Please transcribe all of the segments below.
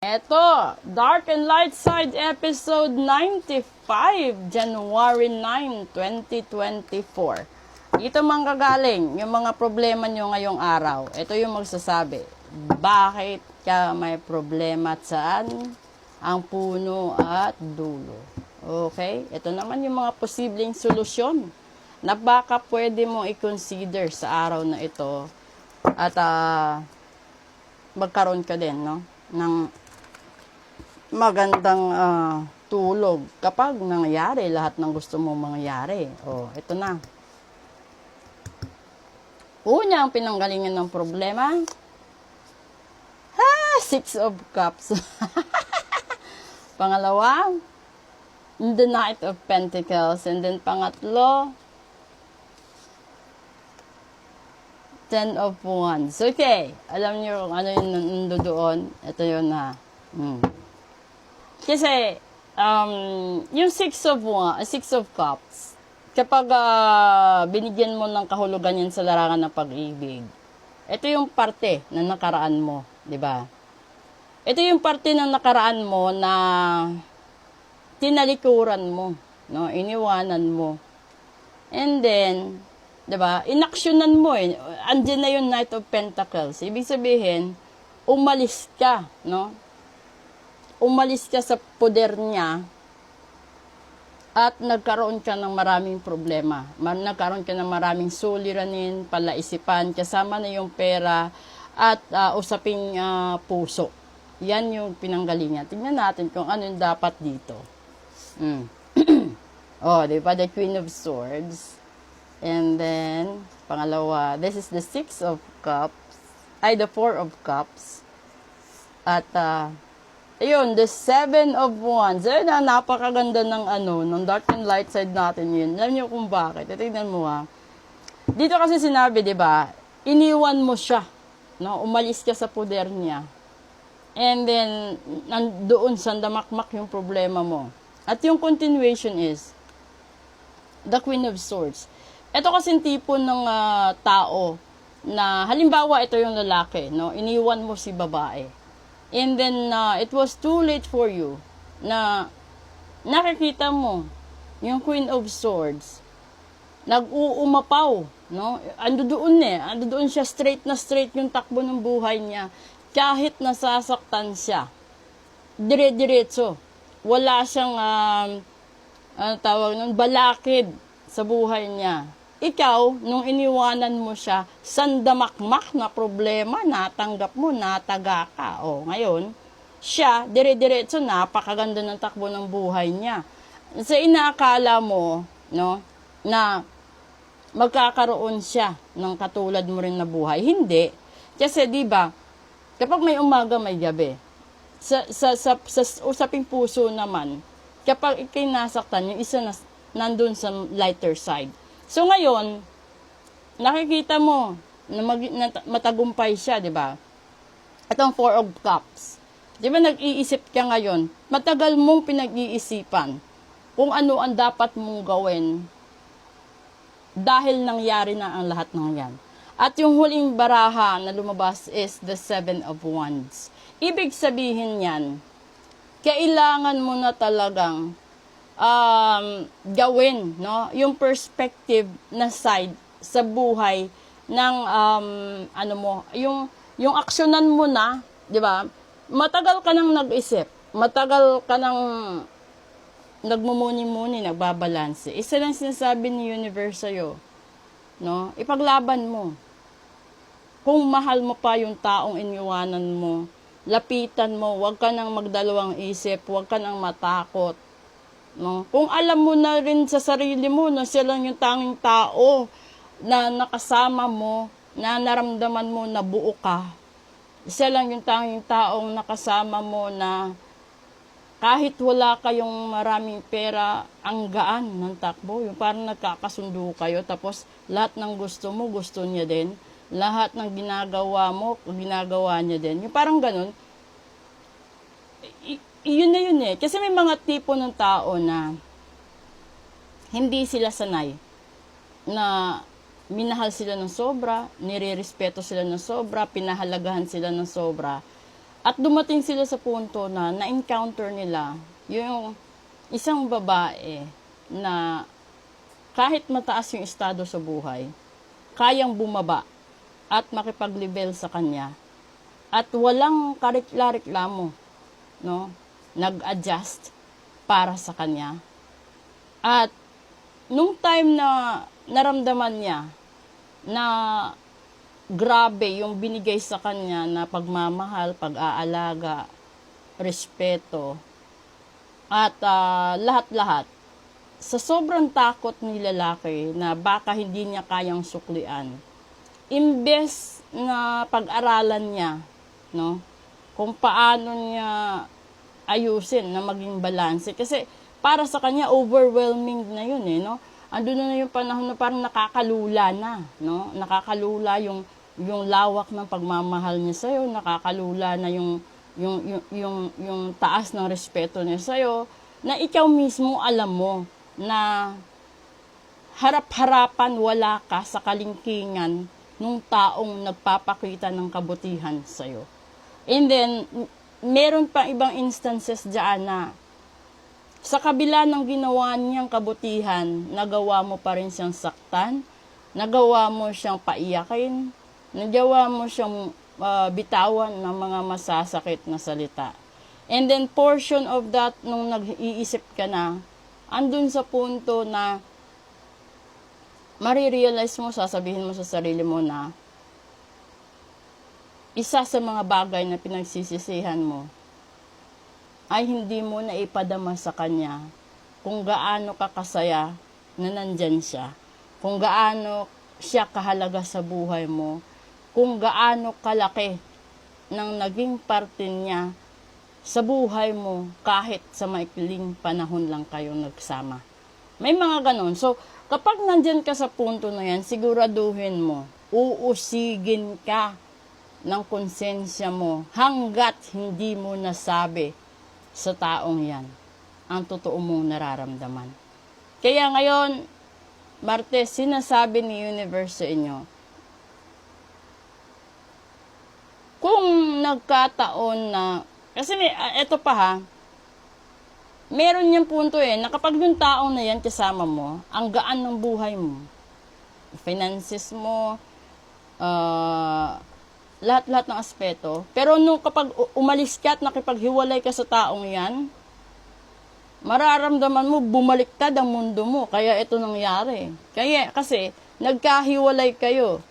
Eto, Dark and Light Side episode 95, January 9, 2024. Ito mga gagaling, yung mga problema nyo ngayong araw. Ito yung magsasabi, bakit ka may problema at saan ang puno at dulo. Okay? Ito naman yung mga posibleng solusyon na baka pwede mong i-consider sa araw na ito at magkaroon ka din, no? Ng magandang tulog kapag nangyayari lahat ng gusto mong mangyari. Ito na. Una, ang pinanggalingan ng problema, Six of Cups. Pangalawa, the Knight of Pentacles. And then pangatlo, Ten of Wands. Okay, alam niyo kung ano yung nandoon. Ito yun na. Kasi, yung Six of Cups, kapag binigyan mo ng kahulugan yan sa larangan ng pag-ibig, ito yung parte na nakaraan mo, di ba? Ito yung parte ng nakaraan mo na tinalikuran mo, no? Iniwanan mo. And then, di ba? Inaksyonan mo eh. Andiyan na yung Knight of Pentacles. Ibig sabihin, umalis ka, no? Umalis ka sa poder niya at nagkaroon ka ng maraming problema. Nagkaroon ka ng maraming suliranin, palaisipan, kasama na yung pera at usaping puso. Yan yung pinanggalingan. Tingnan natin kung ano yung dapat dito. Di ba? The Queen of Swords. And then, pangalawa, this is the Six of Cups. The Four of Cups. At, ayun, the Seven of Wands. Ayun napakaganda ng ng Dark and Light Side natin yun. Alam niyo kung bakit. Tingnan mo Dito kasi sinabi, di ba, iniwan mo siya. No? Umalis ka sa poder niya. And then, nandoon sandamakmak yung problema mo. At yung continuation is, the Queen of Swords. Ito kasing tipo ng tao na, halimbawa, ito yung lalaki, no? Iniwan mo si babae. And then, it was too late for you na nakikita mo yung Queen of Swords nag-uumapaw, no? Andoon siya straight na straight yung takbo ng buhay niya. Kahit nasasaktan siya, dire-diretso. Wala siyang, balakid sa buhay niya. Ikaw, nung iniwanan mo siya, sandamakmak na problema, natanggap mo, nataga ka. Ngayon, siya, dire-diretso, napakaganda ng takbo ng buhay niya. Sa inaakala mo, no, na magkakaroon siya ng katulad mo rin na buhay. Hindi. Kasi, di ba, kapag may umaga, may gabi. Sa usaping puso naman, kapag ikay nasaktan, yung isa nandun sa lighter side. So ngayon, nakikita mo na matagumpay siya, di ba? Itong Four of Cups. Di ba nag-iisip ka ngayon? Matagal mong pinag-iisipan kung ano ang dapat mong gawin dahil nangyari na ang lahat ng yan. At yung huling baraha na lumabas is the Seven of Wands. Ibig sabihin yan, kailangan mo na talagang gawin, no? Yung perspective na side sa buhay ng yung aksyonan mo na, 'di ba? Matagal ka nang nag-isip, matagal ka nang nagmumuni-muni, nagbabalanse. Isa lang sinasabi ni universe sa'yo, no? Ipaglaban mo. Kung mahal mo pa yung taong iniwanan mo, lapitan mo, huwag ka nang magdalawang isip, huwag ka nang matakot. No? Kung alam mo na rin sa sarili mo na siya lang yung tanging tao na nakasama mo, na naramdaman mo na buo ka, siya lang yung tanging taong nakasama mo na kahit wala kayong maraming pera, ang gaan ng takbo. Yung parang nagkakasundo kayo, tapos lahat ng gusto mo, gusto niya din. Lahat ng ginagawa mo, ginagawa niya din. Yung parang ganun. Yun na yun eh. Kasi may mga tipo ng tao na hindi sila sanay na minahal sila ng sobra, nire-respeto sila ng sobra, pinahalagahan sila ng sobra. At dumating sila sa punto na na-encounter nila yung isang babae na kahit mataas yung estado sa buhay, kayang bumaba at makipag-level sa kanya. At walang karikla-reklamo, no? Nag-adjust para sa kanya. At nung time na naramdaman niya na grabe yung binigay sa kanya na pagmamahal, pag-aalaga, respeto, at lahat-lahat, sa sobrang takot ni lalaki na baka hindi niya kayang suklian, imbes na pag-aralan niya, no, kung paano niya ayusin na maging balanse. Kasi para sa kanya, overwhelming na yun no. Andun na yung panahon na parang nakakalula na, no. Nakakalula yung lawak ng pagmamahal niya sa'yo, nakakalula na yung taas ng respeto niya sa'yo, na ikaw mismo alam mo na harap-harapan wala ka sa kalingkingan nung taong nagpapakita ng kabutihan sa'yo. And then, meron pa ibang instances dyan na sa kabila ng ginawa niyang kabutihan, nagawa mo pa rin siyang saktan, nagawa mo siyang paiyakin, nagawa mo siyang bitawan ng mga masasakit na salita. And then, portion of that, nung nag-iisip ka na, andun sa punto na marirealize mo, sasabihin mo sa sarili mo na isa sa mga bagay na pinagsisisihan mo ay hindi mo na ipadama sa kanya kung gaano ka kasaya na nandyan siya, kung gaano siya kahalaga sa buhay mo, kung gaano kalaki ng naging parte niya sa buhay mo kahit sa maikling panahon lang kayong nagsama. May mga ganon. So, kapag nandyan ka sa punto na yan, siguraduhin mo, uusigin ka ng konsensya mo hanggat hindi mo nasabi sa taong yan ang totoo mong nararamdaman. Kaya ngayon, Martes, sinasabi ni Universe sa inyo, kung nagkataon na, kasi eto pa ha, meron niyang punto na kapag yung taong na yan kasama mo, ang gaan ng buhay mo, finances mo, lahat-lahat ng aspeto. Pero nung kapag umalis ka at nakipaghiwalay ka sa taong yan, mararamdaman mo, bumaliktad ang mundo mo. Kaya ito nangyari. Kasi, nagkahiwalay kayo.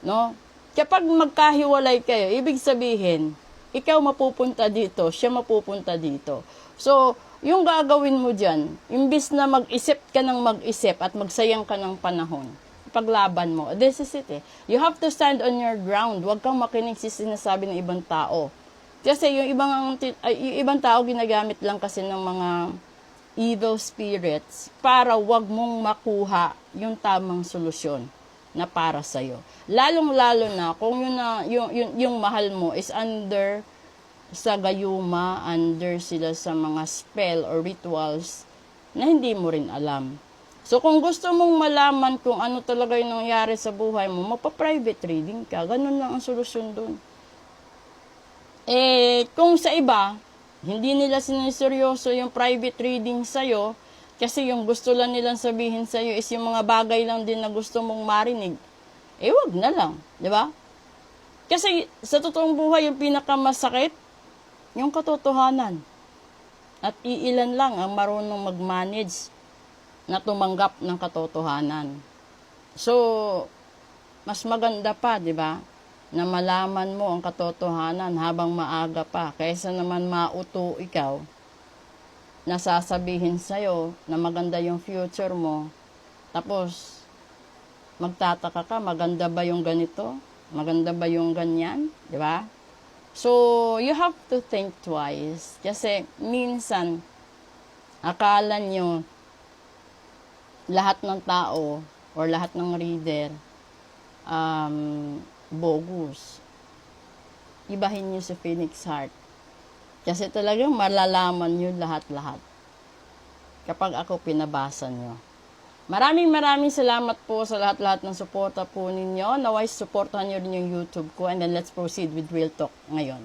No? Kapag magkahiwalay kayo, ibig sabihin, ikaw mapupunta dito, siya mapupunta dito. So, yung gagawin mo dyan, imbis na mag-isip ka ng mag-isip at magsayang ka ng panahon, paglaban mo. This is it You have to stand on your ground. Huwag kang makinig sa sinasabi ng ibang tao. Kasi yung ibang tao ginagamit lang kasi ng mga evil spirits para wag mong makuha yung tamang solusyon na para sa'yo. Lalong-lalo na kung yung mahal mo is under sa gayuma, under sila sa mga spell or rituals na hindi mo rin alam. So, kung gusto mong malaman kung ano talaga yung nangyari sa buhay mo, magpa-private reading ka. Ganun lang ang solusyon doon. Kung sa iba, hindi nila siniseryoso yung private reading sa'yo, kasi yung gusto lang nilang sabihin sa'yo is yung mga bagay lang din na gusto mong marinig, wag na lang. Di ba? Kasi sa totoong buhay, yung pinakamasakit, yung katotohanan. At iilan lang ang marunong mag-manage na tumanggap ng katotohanan. So, mas maganda pa, di ba, na malaman mo ang katotohanan habang maaga pa, kaysa naman mauto ikaw, nasasabihin sa'yo na maganda yung future mo, tapos magtataka ka, maganda ba yung ganito? Maganda ba yung ganyan? Di ba? So, you have to think twice. Kasi minsan, akala nyo, lahat ng tao or lahat ng reader bogus. Ibahin nyo si Phoenix Heart. Kasi talagang malalaman nyo lahat-lahat kapag ako pinabasa nyo. Maraming salamat po sa lahat-lahat ng suporta po ninyo. Naway supportahan nyo rin yung YouTube ko, and then let's proceed with Real Talk ngayon.